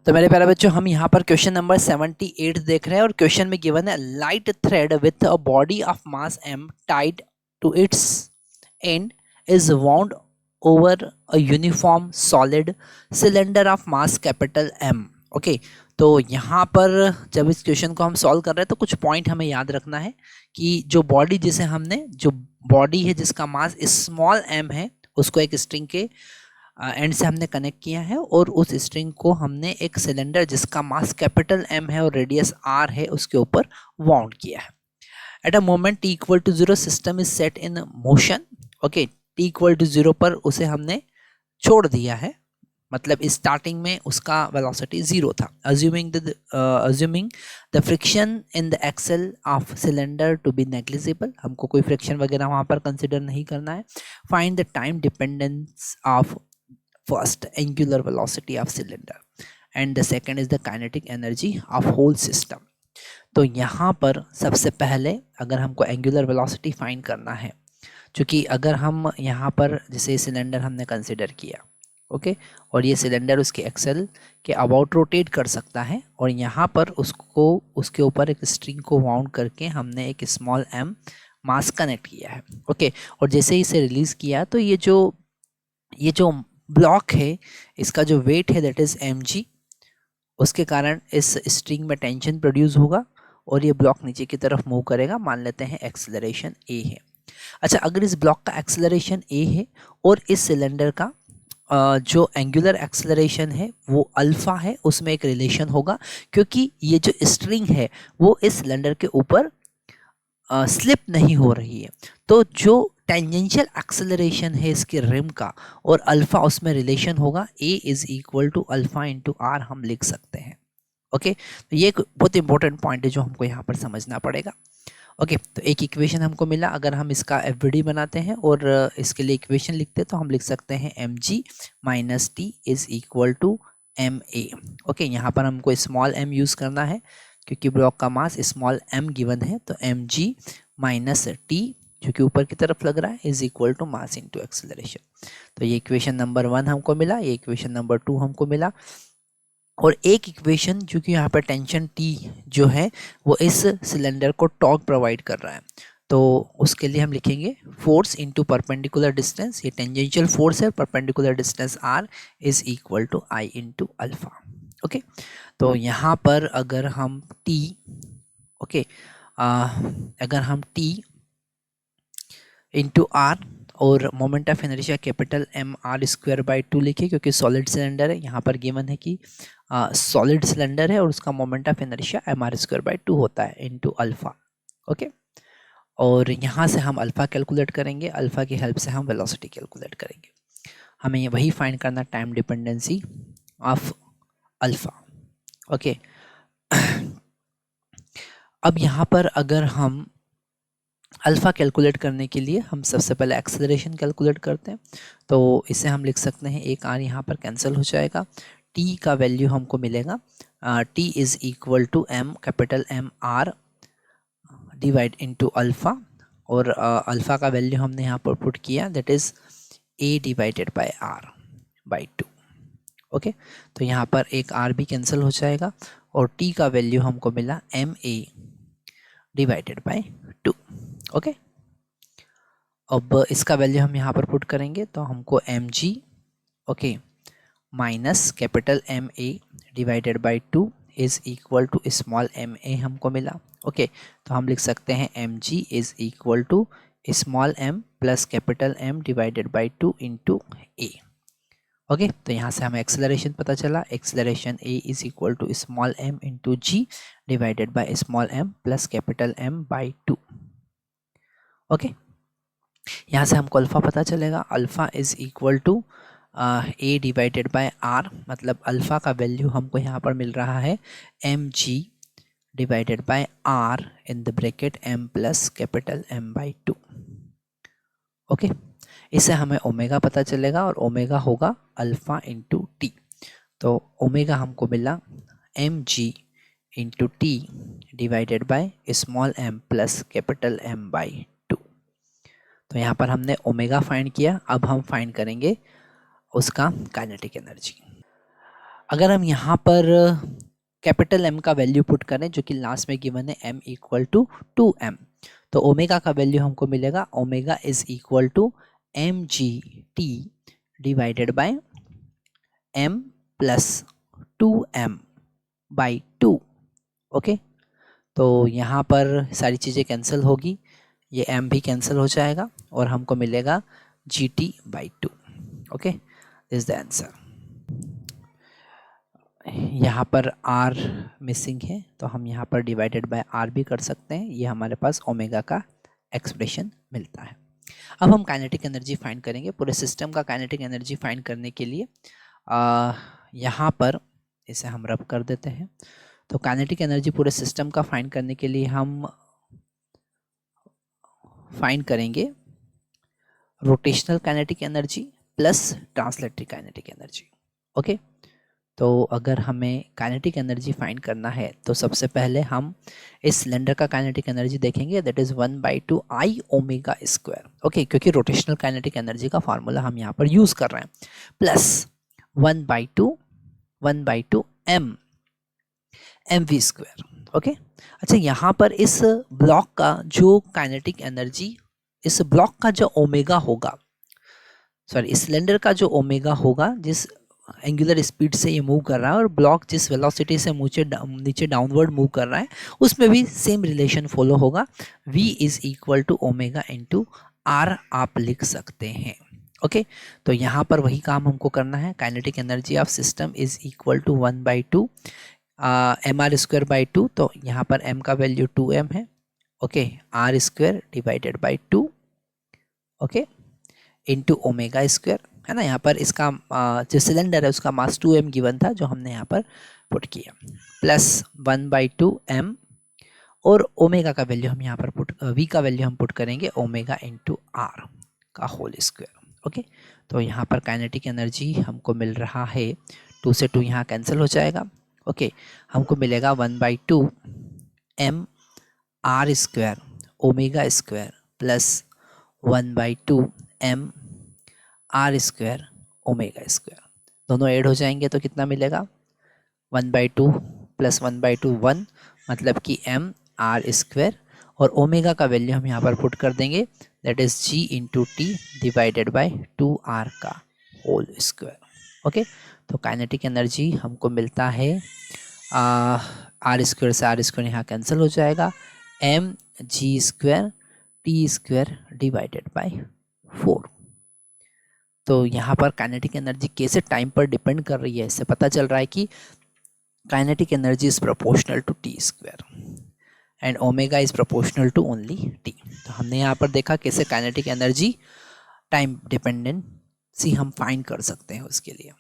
तो मेरे प्यारे बच्चों, हम यहाँ पर क्वेश्चन नंबर 78 देख रहे हैं और क्वेश्चन में गिवन है light thread with a body of mass m tied to its end is wound over a uniform solid cylinder of mass capital M। Okay, तो यहाँ पर जब इस क्वेश्चन को हम सॉल्व कर रहे हैं तो कुछ पॉइंट हमें याद रखना है कि जो बॉडी जो बॉडी है जिसका मास स्मॉल m है, उसको एक स्ट्रिंग के एंड से हमने कनेक्ट किया है और उस स्ट्रिंग को हमने एक सिलेंडर जिसका मास कैपिटल M है और रेडियस R है उसके ऊपर वाउंड किया है। At a moment t equal to 0 system is set in motion. Okay, t equal to 0 पर उसे हमने छोड़ दिया है, मतलब स्टार्टिंग में उसका वेलोसिटी 0 था। Assuming the friction in the axle of cylinder to be negligible, हमको कोई फ्रिक्शन वगैरह वहां पर कंसिडर नहीं करना है। Find the time dependence of first angular velocity of cylinder and the second is the kinetic energy of whole system। तो यहाँ पर सबसे पहले अगर हमको एंगुलर वेलोसिटी फाइंड करना है, क्योंकि अगर हम यहाँ पर जैसे सिलेंडर हमने कंसिडर किया, ओके, और ये सिलेंडर उसके एक्सेल के अबाउट रोटेट कर सकता है और यहाँ पर उसको उसके ऊपर एक स्ट्रिंग को वाउंड करके हमने एक स्मॉल m मास कनेक्ट किया है। ओके, और जैसे ही इसे रिलीज किया तो ये जो ब्लॉक है इसका जो वेट है दैट इज mg, उसके कारण इस स्ट्रिंग में टेंशन प्रोड्यूस होगा और ये ब्लॉक नीचे की तरफ मूव करेगा। मान लेते हैं एक्सेलरेशन a है। अच्छा, अगर इस ब्लॉक का एक्सेलरेशन a है और इस सिलेंडर का जो एंगुलर एक्सेलरेशन है वो अल्फा है, उसमें एक रिलेशन होगा क्योंकि ये जो स्ट्रिंग है वो इस सिलेंडर के ऊपर स्लिप नहीं हो रही है। तो जो टेंजेंशियल एक्सेलरेशन है इसके रिम का और अल्फा उसमें रिलेशन होगा, a is equal to alpha into r हम लिख सकते हैं। ओके, तो ये एक बहुत इंपॉर्टेंट पॉइंट है जो हमको यहाँ पर समझना पड़ेगा। ओके, तो एक इक्वेशन हमको मिला। अगर हम इसका एफवीडी बनाते हैं और इसके लिए इक्वेशन लिखते हैं तो हम लिख सकते हैं mg minus T is equal to ma। Okay, यहाँ पर हमको स्मॉल m यूज़ करना है क्योंकि ब्लॉक का मास स्मॉल m गिवन है, तो mg माइनस टी जो कि ऊपर की तरफ लग रहा है is equal to mass into acceleration. तो ये इक्वेशन नंबर 1 हमको मिला, ये इक्वेशन नंबर 2 हमको मिला और एक इक्वेशन जो कि यहाँ पर टेंशन T जो है वो इस सिलेंडर को टॉर्क प्रोवाइड कर रहा है, तो उसके लिए हम लिखेंगे फोर्स इनटू परपेंडिकुलर डिस्टेंस। ये टेंजेंशियल फोर्स है, perpendicular distance r is equal to I into alpha. Okay, तो यहाँ पर अगर हम T, ओके, अगर हम T इंटू R और moment of inertia capital M R square by 2 लिखे क्योंकि सॉलिड सिलेंडर है। यहाँ पर गिवन है कि सॉलिड सिलेंडर है और उसका moment of inertia M R square by 2 होता है इंटू अल्फा। ओके, और यहाँ से हम अल्फा कैलकुलेट करेंगे, अल्फा की हेल्प से हम वेलोसिटी कैलकुलेट करेंगे। हमें ये वही फाइंड करना, time dependency of alpha. Okay, अब यहाँ पर अगर हम अल्फ़ा कैलकुलेट करने के लिए हम सबसे पहले एक्सेलरेशन कैलकुलेट करते हैं, तो इसे हम लिख सकते हैं एक आर यहाँ पर कैंसिल हो जाएगा। टी का वैल्यू हमको मिलेगा T is equal to m capital M R divide into alpha और अल्फ़ा का वैल्यू हमने यहाँ पर पुट किया that is a divided by r by 2। Okay, तो यहाँ पर एक r भी कैंसिल हो जाएगा और t का वैल्यू हमको मिला ma डिवाइडेड बाय 2। ओके, अब इसका वैल्यू हम यहाँ पर पुट करेंगे तो हमको mg, okay, minus capital ma divided by 2 is equal to small ma हमको मिला। ओके, तो हम लिख सकते हैं mg is equal to small m plus capital M divided by 2 into a। Okay, तो यहाँ से हमें एक्सेलरेशन पता चला, acceleration a is equal to small m into g divided by small m plus capital M by 2। Okay, यहाँ से हमको alpha पता चलेगा, alpha is equal to a divided by r, मतलब अल्फ़ा का वैल्यू हमको यहाँ पर मिल रहा है mg divided by r in the bracket m plus capital M by 2। Okay, इससे हमें ओमेगा पता चलेगा और ओमेगा होगा अल्फ़ा इंटू टी। तो ओमेगा हमको मिला mg into T divided by small m plus capital M by 2। तो यहाँ पर हमने ओमेगा फाइंड किया, अब हम फाइंड करेंगे उसका काइनेटिक एनर्जी। अगर हम यहाँ पर कैपिटल M का वैल्यू पुट करें जो कि लास्ट में गिवन है m इक्वल टू 2m, तो ओमेगा का वैल्यू हमको मिलेगा omega is equal to mgt divided by m plus 2m by 2। Okay, तो यहाँ पर सारी चीज़ें कैंसिल होगी, ये m भी कैंसिल हो जाएगा और हमको मिलेगा gt by 2। Okay, this is the answer. यहाँ पर r मिसिंग है तो हम यहाँ पर डिवाइडेड बाय r भी कर सकते हैं, ये हमारे पास ओमेगा का एक्सप्रेशन मिलता है। अब हम काइनेटिक एनर्जी फाइंड करेंगे। पूरे सिस्टम का काइनेटिक एनर्जी फाइंड करने के लिए यहाँ पर इसे हम रब कर देते हैं। तो काइनेटिक एनर्जी पूरे सिस्टम का फाइंड करने के लिए हम फाइंड करेंगे rotational kinetic energy plus translatory kinetic energy. Okay, तो अगर हमें काइनेटिक एनर्जी फाइंड करना है तो सबसे पहले हम इस सिलेंडर का काइनेटिक एनर्जी देखेंगे, that is 1/2 I omega square. Okay, क्योंकि रोटेशनल काइनेटिक एनर्जी का फार्मूला हम यहाँ पर यूज कर रहे हैं, प्लस 1/2 mv स्क्वायर। ओके, अच्छा यहाँ पर इस ब्लॉक का जो काइनेटिक एनर्जी, इस ब्लॉक का जो ओमेगा होगा, सॉरी इस सिलेंडर का जो ओमेगा होगा, जिस एंगुलर स्पीड से ये मूव कर रहा है और ब्लॉक जिस वेलोसिटी से नीचे डाउनवर्ड मूव कर रहा है, उसमें भी सेम रिलेशन फॉलो होगा, v is equal to omega into r आप लिख सकते हैं। ओके, तो यहाँ पर वही काम हमको करना है। Kinetic energy of system is equal to 1/2 mr square by 2, तो यहाँ पर m का वैल्यू 2m है। Okay, r square divided by 2, okay, into omega square है ना। यहाँ पर इसका जो सिलेंडर है उसका मास 2m गिवन था जो हमने यहाँ पर पुट किया, प्लस 1/2 m और ओमेगा का वैल्यू हम यहाँ पर v का वैल्यू हम पुट करेंगे ओमेगा इंटू आर का होल स्क्वायर। ओके, तो यहाँ पर काइनेटिक एनर्जी हमको मिल रहा है, 2 से 2 यहाँ कैंसिल हो जाएगा। ओके, हमको मिलेगा 1/2 m r square omega square plus 1/2 m r square omega square, दोनों ऐड हो जाएंगे तो कितना मिलेगा, 1/2 प्लस 1/2 1, मतलब कि m r स्क्वायर और ओमेगा का वैल्यू हम यहाँ पर पुट कर देंगे, that is g into T divided by 2r का होल स्क्वायर। ओके, तो काइनेटिक एनर्जी हमको मिलता है आर स्क्वायर से आर स्क्वायर यहाँ कैंसिल हो जाएगा, m g square T square divided by 4। तो यहाँ पर काइनेटिक एनर्जी कैसे टाइम पर डिपेंड कर रही है, इससे पता चल रहा है कि kinetic energy is proportional to T square and omega is proportional to only T. तो हमने यहाँ पर देखा कैसे काइनेटिक एनर्जी टाइम डिपेंडेंसी हम फाइंड कर सकते हैं उसके लिए।